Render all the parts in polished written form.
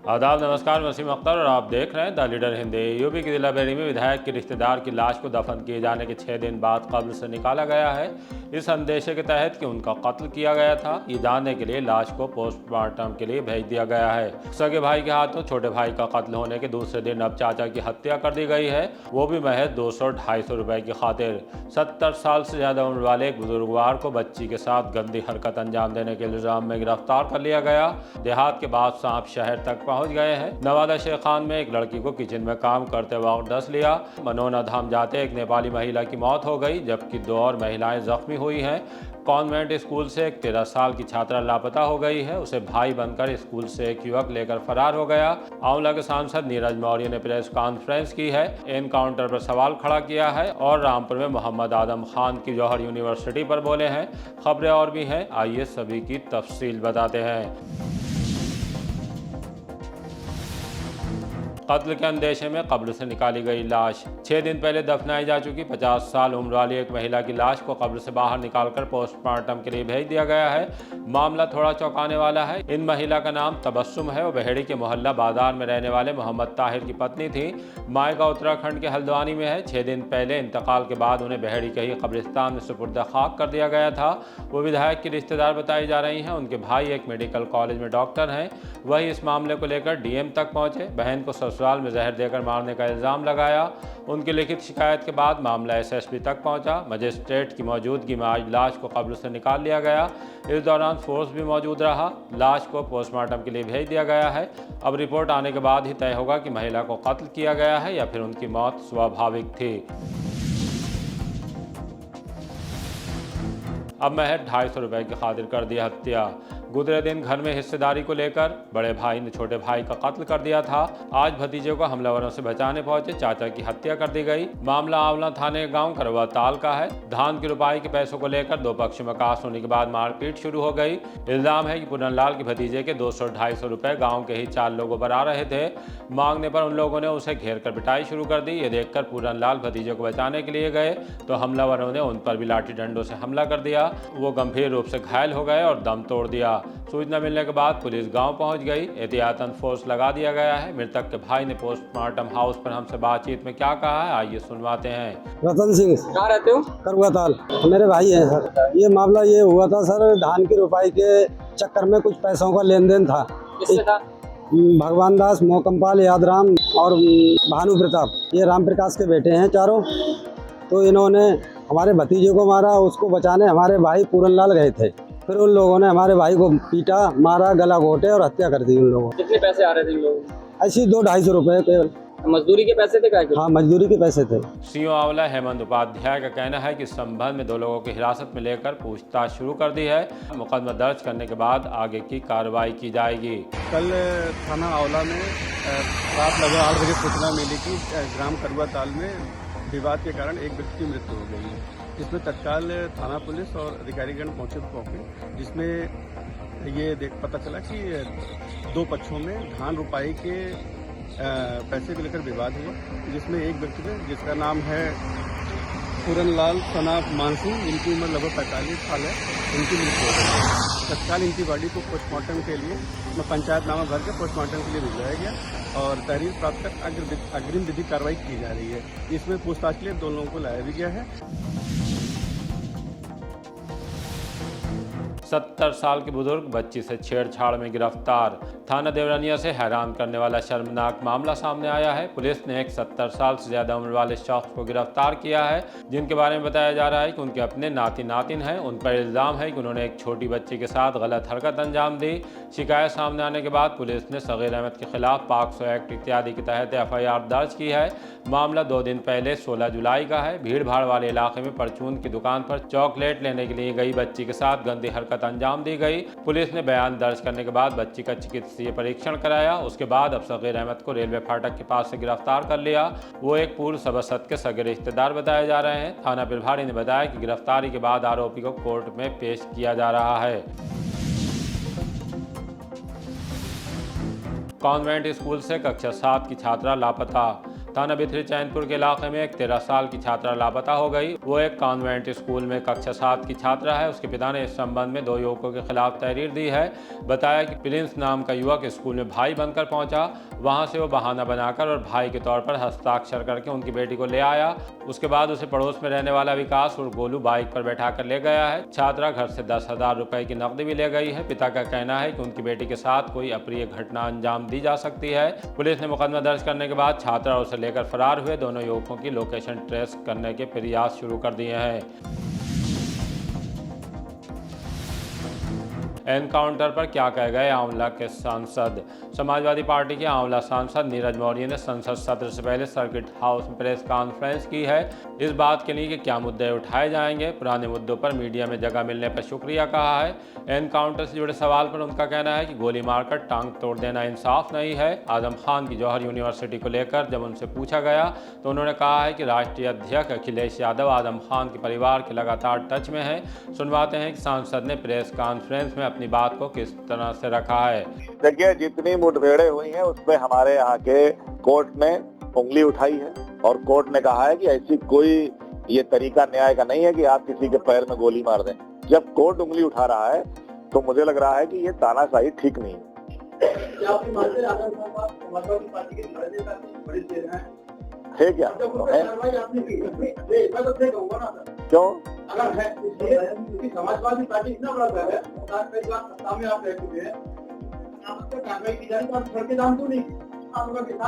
आदाब, नमस्कार। वसीम अख्तर और आप देख रहे हैं द लीडर हिंदी। यूपी की जिला बेरी में विधायक के रिश्तेदार की लाश को दफन किए जाने के 6 दिन बाद कब्र से निकाला गया है। इस अंदेशे के तहत कि उनका कत्ल किया गया था, ये जानने के लिए लाश को पोस्टमार्टम के लिए भेज दिया गया है। सगे भाई के हाथों छोटे भाई का कत्ल होने के दूसरे दिन अब चाचा की हत्या कर दी गई है, वो भी महज 200-250 रुपए की खातिर। 70 साल से ज्यादा उम्र वाले एक बुजुर्गवार को बच्ची के साथ गंदी हरकत अंजाम देने के इल्जाम में गिरफ्तार कर लिया गया। देहात के बाद सांप शहर तक पहुंच गए हैं। नवादा शेख खान में एक लड़की को किचन में काम करते वक्त डस लिया। मनोना धाम जाते एक नेपाली महिला की मौत हो गई, जबकि 2 और महिलाएं जख्मी हुई हैं। कॉन्वेंट स्कूल से एक 13 साल की छात्रा लापता हो गई है, उसे भाई बनकर स्कूल से एक युवक लेकर फरार हो गया। आंवला के सांसद नीरज मौर्य ने प्रेस कॉन्फ्रेंस की है, एनकाउंटर पर सवाल खड़ा किया है और रामपुर में मोहम्मद आदम खान की जौहर यूनिवर्सिटी पर बोले हैं। खबरें और भी हैं, आइए सभी की तफसील बताते हैं। कत्ल के अंदेशे में कब्र से निकाली गई लाश। 6 दिन पहले दफनाई जा चुकी 50 साल उम्र वाली एक महिला की लाश को कब्र से बाहर निकालकर पोस्टमार्टम के लिए भेज दिया गया है। मामला थोड़ा चौंकाने वाला है। इन महिला का नाम तबस्सुम है और बहेड़ी के मोहल्ला बाजार में रहने वाले मोहम्मद ताहिर की पत्नी थी। मायका उत्तराखंड के हल्द्वानी में है। 6 दिन पहले इंतकाल के बाद उन्हें बहेड़ी के ही कब्रिस्तान में सुपुर्द खाक कर दिया गया था। वो विधायक की रिश्तेदार बताई जा रही हैं। उनके भाई एक मेडिकल कॉलेज में डॉक्टर हैं। वही इस मामले को लेकर डीएम तक पहुंचे। बहन को ससुराल में जहर देकर मारने का इल्जाम लगाया। उनकी लिखित शिकायत के बाद मामला एसएसपी तक पहुंचा। मजिस्ट्रेट की मौजूदगी में आज लाश को कब्र से निकाल लिया गया। इस दौरान फोर्स भी मौजूद रहा। लाश को पोस्टमार्टम के लिए भेज दिया गया है। अब रिपोर्ट आने के बाद ही तय होगा कि महिला को कत्ल किया गया है या फिर उनकी मौत स्वाभाविक थी। अब महज 250 रुपए की खातिर कर दी हत्या। गुजरे दिन घर में हिस्सेदारी को लेकर बड़े भाई ने छोटे भाई का कत्ल कर दिया था। आज भतीजे को हमलावरों से बचाने पहुंचे चाचा की हत्या कर दी गई। मामला आंवला थाने के गांव करवा ताल का है। धान की रुपाई के पैसों को लेकर 2 पक्षों में कास होने के बाद मारपीट शुरू हो गई। इल्जाम है कि पूरनलाल के भतीजे के 200-250 रुपए गाँव के ही 4 लोगों पर आ रहे थे। मांगने पर उन लोगों ने उसे घेर कर पिटाई शुरू कर दी। ये देखकर पूरनलाल भतीजे को बचाने के लिए गए तो हमलावरों ने उन पर भी लाठी डंडों से हमला कर दिया। वो गंभीर रूप से घायल हो गए और दम तोड़ दिया। सूचना मिलने के बाद पुलिस गांव पहुंच गई। एहतियातन फोर्स लगा दिया गया है। मृतक के भाई ने पोस्टमार्टम हाउस पर हमसे बातचीत में क्या कहा है, आइए सुनवाते हैं। रतन सिंह। कहाँ रहते हो? करुआ ताल। मेरे भाई हैं सर। ये मामला ये हुआ था सर, धान की रुपाई के चक्कर में कुछ पैसों का लेन देन था। किससे था? भगवान दास, मोकमपाल, यादराम और भानु प्रताप, ये राम प्रकाश के बेटे हैं चारों। तो इन्होंने हमारे भतीजे को मारा। उसको बचाने हमारे भाई पूरनलाल गए थे। फिर उन लोगों ने हमारे भाई को पीटा, मारा, गला घोटे और हत्या कर दी उन लोगों। कितने पैसे आ रहे थे इन लोगों को? ऐसी 200-250 रुपए केवल। मजदूरी के पैसे थे क्या? हाँ, मजदूरी के पैसे थे। सीओ आंवला हेमंत उपाध्याय का कहना है कि इस संबंध में 2 लोगों की हिरासत में लेकर पूछताछ शुरू कर दी है। मुकदमा दर्ज करने के बाद आगे की कार्रवाई की जाएगी। कल थाना आंवला में रात लगभग 8 बजे सूचना मिली कि ग्राम करुआ ताल में विवाद के कारण एक व्यक्ति की मृत्यु हो गई है। इसमें तत्काल थाना पुलिस और अधिकारीगण पहुंचे, जिसमें ये पता चला कि 2 पक्षों में धान रुपाई के पैसे को लेकर विवाद हुआ, जिसमें एक व्यक्ति थे जिसका नाम है पूरनलाल सना मानसिंह, जिनकी उम्र लगभग 45 साल है, उनकी मृत्यु हो गई। तत्काल इनकी बॉडी को पोस्टमार्टम के लिए पंचायतनामा भर के पोस्टमार्टम के लिए भिजवाया गया और तहरीर प्राप्त कर अग्रिम विधि कार्रवाई की जा रही है। इसमें पूछताछ के लिए 2 लोगों को लाया भी गया है। 70 साल के बुजुर्ग बच्ची से छेड़छाड़ में गिरफ्तार। थाना देवरानिया से हैरान करने वाला शर्मनाक मामला सामने आया है। पुलिस ने एक 70 साल से ज्यादा उम्र वाले शख्स को गिरफ्तार किया है, जिनके बारे में बताया जा रहा है कि उनके अपने नाती नातिन हैं। उन पर इल्जाम है कि उन्होंने एक छोटी बच्ची के साथ गलत हरकत अंजाम दी। शिकायत सामने आने के बाद पुलिस ने सगीर अहमद के खिलाफ पॉक्सो एक्ट इत्यादि के तहत FIR दर्ज की है। मामला 2 दिन पहले 16 जुलाई का है। भीड़ भाड़ वाले इलाके में परचून की दुकान पर चॉकलेट लेने के लिए गई बच्ची के साथ गंदी हरकत अंजाम दी गई। पुलिस ने बयान दर्ज करने के बाद बच्ची का चिकित्सकीय परीक्षण कराया। उसके बाद अब सगीर अहमद को रेलवे फाटक के पास से गिरफ्तार कर लिया। वो एक पूर्व सभासद के सगे रिश्तेदार बताए जा रहे हैं। थाना प्रभारी ने बताया कि गिरफ्तारी के बाद आरोपी को कोर्ट में पेश किया जा रहा है। कॉन्वेंट स्कूल से कक्षा 7 की छात्रा लापता। थाना बिथरी चैनपुर के इलाके में एक 13 साल की छात्रा लापता हो गई। वो एक कॉन्वेंट स्कूल में कक्षा 7 की छात्रा है। उसके पिता ने इस संबंध में 2 युवकों के खिलाफ तहरीर दी है। बताया कि प्रिंस नाम का युवक स्कूल में भाई बनकर पहुंचा। वहां से वो बहाना बनाकर और भाई के तौर पर हस्ताक्षर करके उनकी बेटी को ले आया। उसके बाद उसे पड़ोस में रहने वाला विकास और गोलू बाइक पर बैठा कर ले गया है। छात्रा घर से 10,000 रुपए की नकदी भी ले गई है। पिता का कहना है कि उनकी बेटी के साथ कोई अप्रिय घटना अंजाम दी जा सकती है। पुलिस ने मुकदमा दर्ज करने के बाद छात्रा उसे लेकर फरार हुए। दोनों युवकों की लोकेशन ट्रेस करने के प्रयास शुरू कर दिए हैं। एनकाउंटर पर क्या कह गए आंवला के सांसद। समाजवादी पार्टी के आंवला सांसद नीरज मौर्य ने संसद सत्र से पहले सर्किट हाउस में प्रेस कॉन्फ्रेंस की है। इस बात के लिए कि क्या मुद्दे उठाए जाएंगे। पुराने मुद्दों पर मीडिया में जगह मिलने पर शुक्रिया कहा है। एनकाउंटर से जुड़े सवाल पर उनका कहना है कि गोली मारकर टांग तोड़ देना इंसाफ नहीं है। आजम खान की जौहर यूनिवर्सिटी को लेकर जब उनसे पूछा गया तो उन्होंने कहा है कि राष्ट्रीय अध्यक्ष अखिलेश यादव आजम खान के परिवार के लगातार टच में है। सुनवाते हैं कि सांसद ने प्रेस कॉन्फ्रेंस में अपनी बात को किस तरह से रखा है। देखिए, जितनी मुठभेड़ें हुई हैं उसमें हमारे यहाँ के कोर्ट ने उंगली उठाई है और कोर्ट ने कहा है कि ऐसी कोई ये तरीका न्याय का नहीं है कि आप किसी के पैर में गोली मार दें। जब कोर्ट उंगली उठा रहा है तो मुझे लग रहा है कि ये तानाशाही ठीक नहीं है क्या क्यों? समाजवादी पार्टी इतना बड़ा दल है, सत्ता में आप रह चुके हैं, कार्रवाई की जाए तो आप छोड़ के जान क्यों नहीं?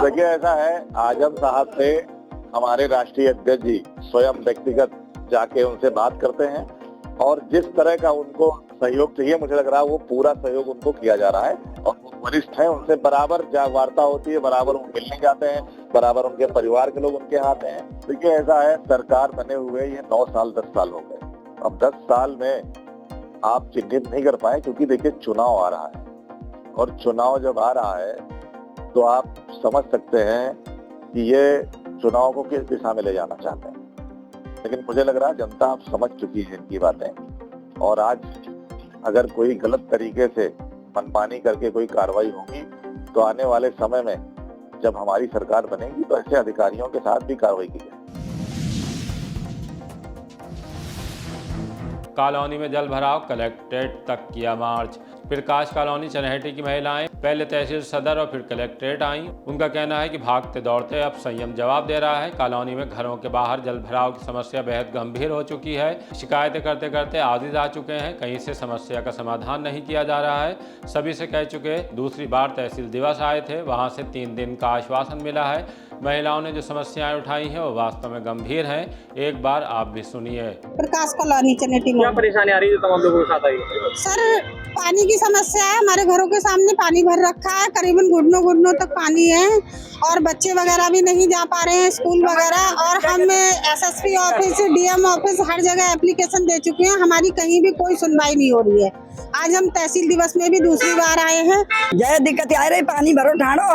देखिए, ऐसा है, आजम साहब से हमारे राष्ट्रीय अध्यक्ष जी स्वयं व्यक्तिगत जाके उनसे बात करते हैं और जिस तरह का उनको सहयोग चाहिए मुझे लग रहा है वो पूरा सहयोग उनको किया जा रहा है और वो वरिष्ठ हैं, उनसे बराबर वार्ता होती है, बराबर वो मिलने जाते हैं, बराबर उनके परिवार के लोग उनके हाथ हैं। देखिए, ऐसा है, सरकार बने हुए ये 9 साल 10 साल हो गए। अब 10 साल में आप चिन्हित नहीं कर पाए क्योंकि देखिए चुनाव आ रहा है और चुनाव जब आ रहा है तो आप समझ सकते हैं कि ये चुनाव को किस दिशा में ले जाना चाहते हैं। लेकिन मुझे लग रहा है जनता आप समझ चुकी है इनकी बातें और आज अगर कोई गलत तरीके से मनमानी करके कोई कार्रवाई होगी तो आने वाले समय में जब हमारी सरकार बनेगी तो ऐसे अधिकारियों के साथ भी कार्रवाई की जाए। कॉलोनी में जल भराव, कलेक्ट्रेट तक किया मार्च। प्रकाश कॉलोनी चनहटी की महिलाएं पहले तहसील सदर और फिर कलेक्ट्रेट आईं। उनका कहना है कि भागते दौड़ते अब संयम जवाब दे रहा है। कॉलोनी में घरों के बाहर जल भराव की समस्या बेहद गंभीर हो चुकी है। शिकायतें करते करते आजिज आ चुके हैं। कहीं से समस्या का समाधान नहीं किया जा रहा है। सभी से कह चुके, दूसरी बार तहसील दिवस आए थे, वहां से 3 दिन का आश्वासन मिला है। महिलाओं ने जो समस्याएं उठाई हैं वो वास्तव में गंभीर हैं। एक बार आप भी सुनिए। प्रकाश कॉलोनी चनहटी में क्या परेशानी आ रही है जो तमाम लोगों के साथ आई है? सर, पानी की समस्या है। हमारे घरों के सामने पानी भर रखा है, करीबन घुटनों तक पानी है और बच्चे वगैरह भी नहीं जा पा रहे हैं स्कूल वगैरह। और हम एसएसपी ऑफिस, डीएम ऑफिस हर जगह एप्लीकेशन दे चुके हैं, हमारी कहीं भी कोई सुनवाई नहीं हो रही है। आज हम तहसील दिवस में भी दूसरी बार आए हैं। जय दिक्कत आ रही, पानी भरो ठाणो।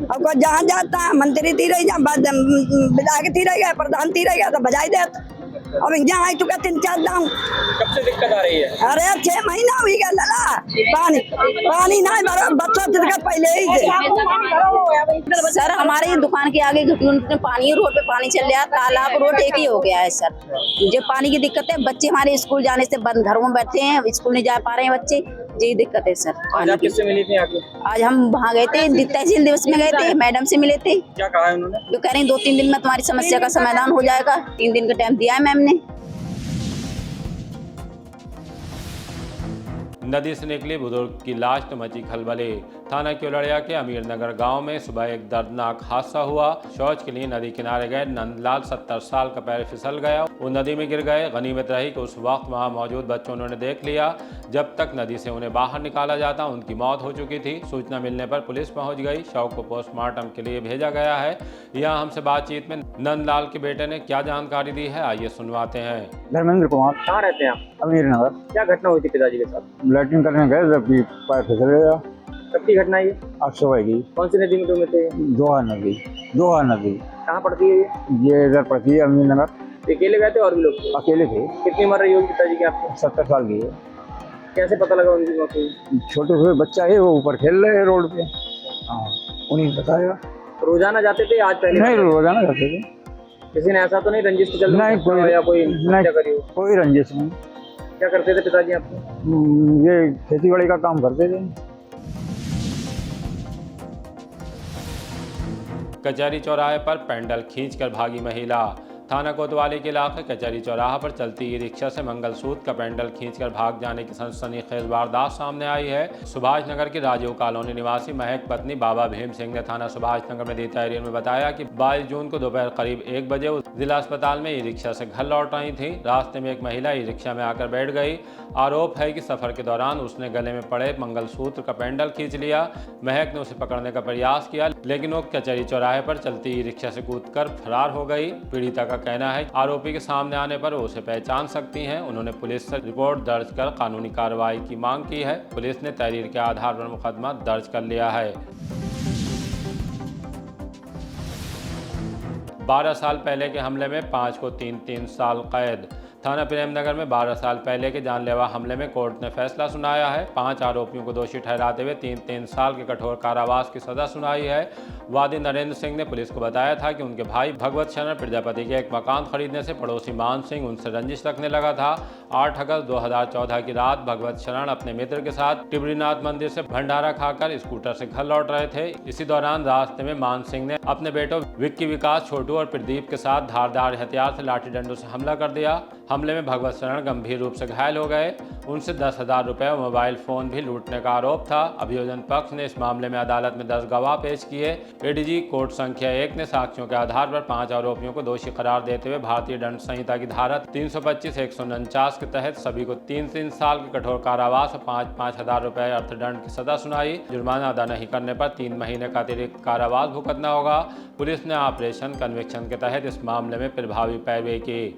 अब जहाँ जाता है मंत्री थी रही, विधायक थी रही, प्रधान थी रही तो बजाई देता। अब यहाँ आई चुका 3-4 दाम। कब से दिक्कत आ रही है? अरे 6 महीना हुई गया लाला, पानी नहीं भरा, बच्चा दिक्कत पहले ही थे। सर, हमारे दुकान के आगे घुटने पानी, रोड पे पानी चल रहा है, तालाब रोड एक ही हो गया है। सर, जो पानी की दिक्कत है, बच्चे हमारे स्कूल जाने से बंद, घरों में बैठे हैं, स्कूल नहीं जा पा रहे हैं बच्चे, यही दिक्कत है सर। आज आप किससे मिली थी आके? आज हम वहाँ गए थे, तहसील दिवस में गए थे, मैडम से मिले थे। क्या कहा है उन्होंने? जो कह रहे हैं 2-3 दिन में तुम्हारी समस्या का समाधान हो जाएगा। 3 दिन का टाइम दिया है मैम ने। नदी से निकली बुजुर्ग की लाश तो मची खलबली। थाना क्योलड़िया के अमीर नगर गांव में सुबह एक दर्दनाक हादसा हुआ। शौच के लिए नदी किनारे गए नंदलाल 70 साल का पैर फिसल गया, वो नदी में गिर गए। गनीमत रही कि उस वक्त वहां मौजूद बच्चों ने देख लिया। जब तक नदी से उन्हें बाहर निकाला जाता उनकी मौत हो चुकी थी। सूचना मिलने पर पुलिस पहुंच गई। शव को पोस्टमार्टम के लिए भेजा गया है। यहाँ हमसे बातचीत में नंदलाल के बेटे ने क्या जानकारी दी है, आइए सुनवाते हैं। धर्मेंद्र कुमार। कहाँ रहते हैं आप? अमीर नगर। क्या घटना हुई थी पिताजी के साथ? लैट्रिन करने गए जबकि पैर फिसल गया। कब की घटना है? आज सुबह की। कौन सी नदी में डूबे थे? जोहर नदी। जोहर नदी कहाँ पड़ती है ये? इधर पड़ती है अमीर नगर। अकेले गए थे और भी लोग? अकेले थे। कितनी उम्र रही होगी पिताजी की आपको? 70 साल की है। कैसे पता लगा उनकी मौत हुई? छोटे छोटे बच्चा है, वो ऊपर खेल रहे हैं रोड पे। हाँ, उन्हीं बताया। रोजाना जाते थे, आज पहले नहीं, रोजाना जाते थे। किसी ने ऐसा तो नहीं रंजिश के चलते नहीं, कुछ हुआ या कोई हत्या करी हो? कोई रंजिश नहीं। क्या करते थे पिताजी आपके? ये खेती बाड़ी का काम करते थे। कचहरी चौराहे पर पेंडल खींचकर भागी महिला। थाना कोतवाली के इलाके कचहरी चौराहा पर चलती ई रिक्शा से मंगलसूत्र का पेंडल खींचकर भाग जाने की सनसनीखेज वारदात सामने आई है। सुभाष नगर की राजीव कॉलोनी निवासी महक पत्नी बाबा भीम सिंह ने थाना सुभाष नगर में दी तहरीर में बताया कि 22 जून को दोपहर करीब 1 बजे वो जिला अस्पताल में ई रिक्शा से घर लौट रही थी। रास्ते में एक महिला ई रिक्शा में आकर बैठ गई। आरोप है कि सफर के दौरान उसने गले में पड़े मंगलसूत्र का पेंडल खींच लिया। महक ने उसे पकड़ने का प्रयास किया, लेकिन वो कचहरी चौराहे पर चलती ई रिक्शा से कूदकर फरार हो गई। पीड़िता का कहना है कि आरोपी के सामने आने पर वो उसे पहचान सकती हैं। उन्होंने पुलिस से रिपोर्ट दर्ज कर कानूनी कार्रवाई की मांग की है। पुलिस ने तहरीर के आधार पर मुकदमा दर्ज कर लिया है। 12 साल पहले के हमले में 5 को 3-3 साल कैद। थाना प्रेमनगर में 12 साल पहले के जानलेवा हमले में कोर्ट ने फैसला सुनाया है। 5 आरोपियों को दोषी ठहराते हुए 3-3 साल के कठोर कारावास की सजा सुनाई है। वादी नरेंद्र सिंह ने पुलिस को बताया था कि उनके भाई भगवत शरण प्रजापति के एक मकान खरीदने से पड़ोसी मान सिंह उनसे रंजिश रखने लगा था। 8 अगस्त 2014 की रात भगवत शरण अपने मित्र के साथ टिबरीनाथ मंदिर से भंडारा खाकर स्कूटर से घर लौट रहे थे। इसी दौरान रास्ते में मान सिंह ने अपने बेटों विक्की, विकास, छोटू और प्रदीप के साथ धारदार हथियार से लाठी डंडों से हमला कर दिया। हमले में भगवत शरण गंभीर रूप से घायल हो गए। उनसे 10,000 रुपए और मोबाइल फोन भी लूटने का आरोप था। अभियोजन पक्ष ने इस मामले में अदालत में 10 गवाह पेश किए। एडीजी कोर्ट संख्या 1 ने साक्ष्यों के आधार पर 5 आरोपियों को दोषी करार देते हुए भारतीय दंड संहिता की धारा 325-149 के तहत सभी को 3-3 साल के कठोर कारावास और 5-5 हजार रुपए अर्थदंड की सजा सुनाई। जुर्माना अदा नहीं करने पर 3 महीने का अतिरिक्त कारावास भुगतना होगा। पुलिस ने ऑपरेशन कन्विक्शन के तहत इस मामले में प्रभावी पैरवी की।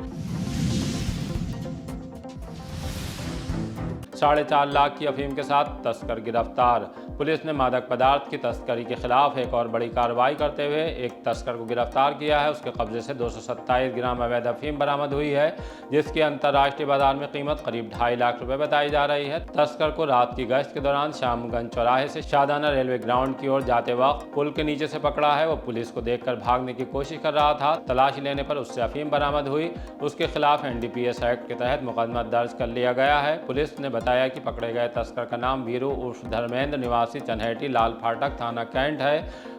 4.5 लाख की अफीम के साथ तस्कर गिरफ्तार। पुलिस ने मादक पदार्थ की तस्करी के खिलाफ एक और बड़ी कार्रवाई करते हुए एक तस्कर को गिरफ्तार किया है। उसके कब्जे से 227 ग्राम अवैध अफीम बरामद हुई है, जिसकी अंतर्राष्ट्रीय बाजार में कीमत करीब 2.5 लाख रुपए बताई जा रही है। तस्कर को रात की गश्त के दौरान श्यामगंज चौराहे से शादाना रेलवे ग्राउंड की ओर जाते वक्त पुल के नीचे से पकड़ा है। वो पुलिस को देखकर भागने की कोशिश कर रहा था। तलाशी लेने पर उससे अफीम बरामद हुई। उसके खिलाफ NDPS एक्ट के तहत मुकदमा दर्ज कर लिया गया है। पुलिस ने बताया कि पकड़े गए तस्कर का नाम वीरू उर्फ धर्मेंद्र निवासी चन्हेटी लाल फाटक थाना कैंट है।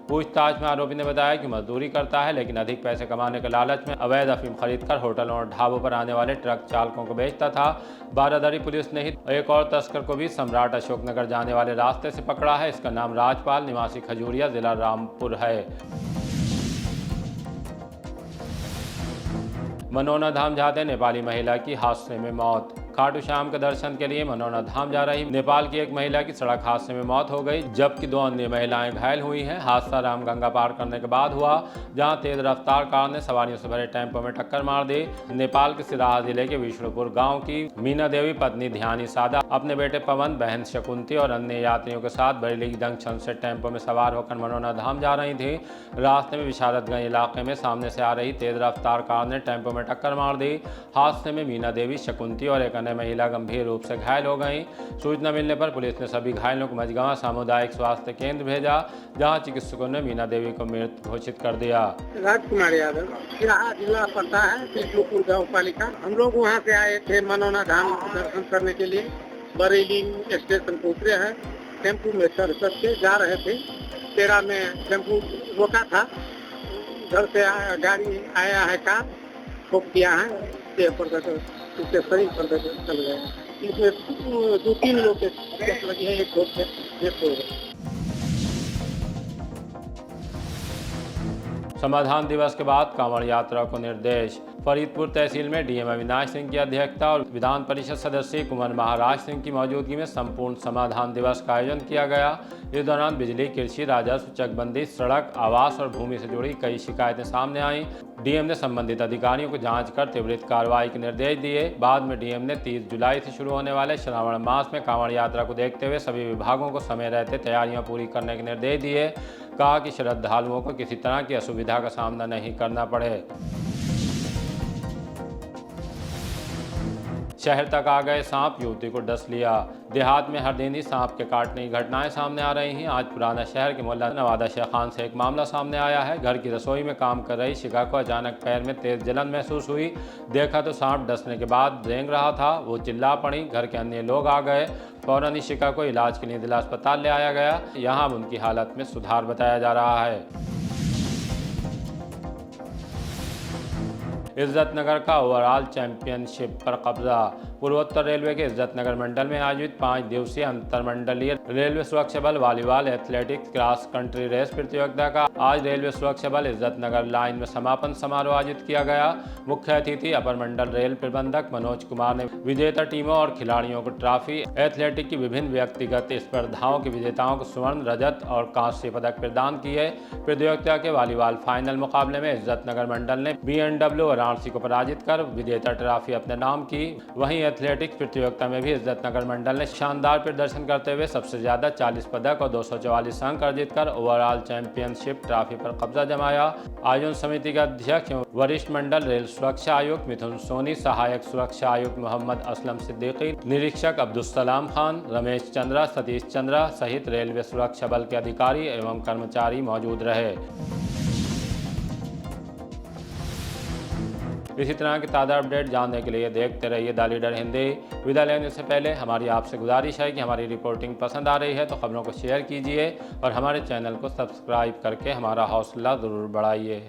पूछताछ में आरोपी ने बताया कि मजदूरी करता है, लेकिन अधिक पैसे कमाने के लालच में अवैध अफीम खरीदकर होटलों और ढाबों पर आने वाले ट्रक चालकों को बेचता था। बारादरी पुलिस ने ही एक और तस्कर को भी सम्राट अशोकनगर जाने वाले रास्ते से पकड़ा है। इसका नाम राजपाल निवासी खजूरिया जिला रामपुर है। मनोना धाम जाते नेपाली महिला की हादसे में मौत। खाटू श्याम के दर्शन के लिए मनोना धाम जा रही नेपाल की एक महिला की सड़क हादसे में मौत हो गई, जबकि 2 अन्य महिलाएं घायल हुई हैं। हादसा रामगंगा पार करने के बाद हुआ, जहां तेज रफ्तार कार ने सवारियों से भरे टेम्पो में टक्कर मार दी। नेपाल के सिराहा जिले के विष्णुपुर गांव की मीना देवी पत्नी ध्यानी सादा अपने बेटे पवन, बहन शकुंती और अन्य यात्रियों के साथ बरेली जंक्शन से टेम्पो में सवार होकर मनोना धाम जा रही थी। रास्ते में विशारदगंज इलाके में सामने से आ रही तेज रफ्तार कार ने टेम्पो में टक्कर मार दी। हादसे में मीना देवी, शकुंती और एक अन्य महिला गंभीर रूप से घायल हो गई। सूचना मिलने पर पुलिस ने सभी घायलों को मझगांव सामुदायिक स्वास्थ्य केंद्र भेजा, जहां चिकित्सकों ने मीना देवी को मृत घोषित कर दिया। राजकुमार यादव, सिराहा जिला पड़ता है, विष्णुपुर गाँव पालिका। हम लोग वहाँ से आए थे मनोना धाम दर्शन करने के लिए। बरेली स्टेशन पे उतरे हैं, टेम्पू में चढ़ के जा रहे थे। तेरा में टेम्पू रोका था, घर से गाड़ी आया है, कार ठोक दिया है, उसके शरीर पर चल गए। इसमें 2-3 लोग के चोट लगी है, एक ठोक से डेथ हो गए। समाधान दिवस के बाद कांवड़ यात्रा को निर्देश। फरीदपुर तहसील में डीएम अविनाश सिंह की अध्यक्षता और विधान परिषद सदस्य कुंवर महाराज सिंह की मौजूदगी में संपूर्ण समाधान दिवस का आयोजन किया गया। इस दौरान बिजली, कृषि, राजस्व, चकबंदी, सड़क, आवास और भूमि से जुड़ी कई शिकायतें सामने आईं। डीएम ने संबंधित अधिकारियों को जांच कर त्वरित कार्रवाई के निर्देश दिए। बाद में डीएम ने 30 जुलाई से शुरू होने वाले श्रावण मास में कांवड़ यात्रा को देखते हुए सभी विभागों को समय रहते तैयारियां पूरी करने के निर्देश दिए। कहा कि श्रद्धालुओं को किसी तरह की असुविधा का सामना नहीं करना पड़े। शहर तक आ गए सांप, युवती को डस लिया। देहात में हर दिन ही सांप के काटने की घटनाएं सामने आ रही हैं। आज पुराना शहर के मोहल्ला नवादा शेखान से एक मामला सामने आया है। घर की रसोई में काम कर रही शिखा को अचानक पैर में तेज जलन महसूस हुई। देखा तो सांप डसने के बाद रेंग रहा था। वो चिल्ला पड़ी। घर के अन्य लोग आ गए। फौरन ही शिखा को इलाज के लिए जिला अस्पताल ले आया गया। यहाँ उनकी हालत में सुधार बताया जा रहा है। इज्जतनगर का ओवरऑल चैंपियनशिप पर कब्जा। पूर्वोत्तर रेलवे के इज्जतनगर मंडल में आयोजित 5 दिवसीय अंतरमंडलीय रेलवे सुरक्षा बल volleyball athletics cross country race प्रतियोगिता का आज रेलवे सुरक्षा बल इज्जतनगर लाइन में समापन समारोह आयोजित किया गया। मुख्य अतिथि अपर मंडल रेल प्रबंधक मनोज कुमार ने विजेता टीमों और खिलाड़ियों को ट्रॉफी, एथलेटिक की विभिन्न व्यक्तिगत स्पर्धाओं के विजेताओं को स्वर्ण, रजत और कांस्य पदक प्रदान किए। प्रतियोगिता के वॉलीबॉल फाइनल मुकाबले में इज्जतनगर मंडल ने BMW वाराणसी को पराजित कर विजेता ट्रॉफी अपने नाम की। वहीं एथलेटिक्स प्रतियोगिता में भी इज्जतनगर मंडल ने शानदार प्रदर्शन करते हुए सबसे ज्यादा 40 पदक और 244 अंक अर्जित कर ओवरऑल चैंपियनशिप ट्रॉफी पर कब्जा जमाया। आयोजन समिति के अध्यक्ष वरिष्ठ मंडल रेल सुरक्षा आयुक्त मिथुन सोनी, सहायक सुरक्षा आयुक्त मोहम्मद असलम सिद्दीकी, निरीक्षक अब्दुलसलाम खान, रमेश चंद्रा, सतीश चंद्रा सहित रेलवे सुरक्षा बल के अधिकारी एवं कर्मचारी मौजूद रहे। इसी तरह के ताज़ा अपडेट जानने के लिए देखते रहिए द लीडर हिंदी। विदा लेने से पहले हमारी आपसे गुजारिश है कि हमारी रिपोर्टिंग पसंद आ रही है तो खबरों को शेयर कीजिए और हमारे चैनल को सब्सक्राइब करके हमारा हौसला ज़रूर बढ़ाइए।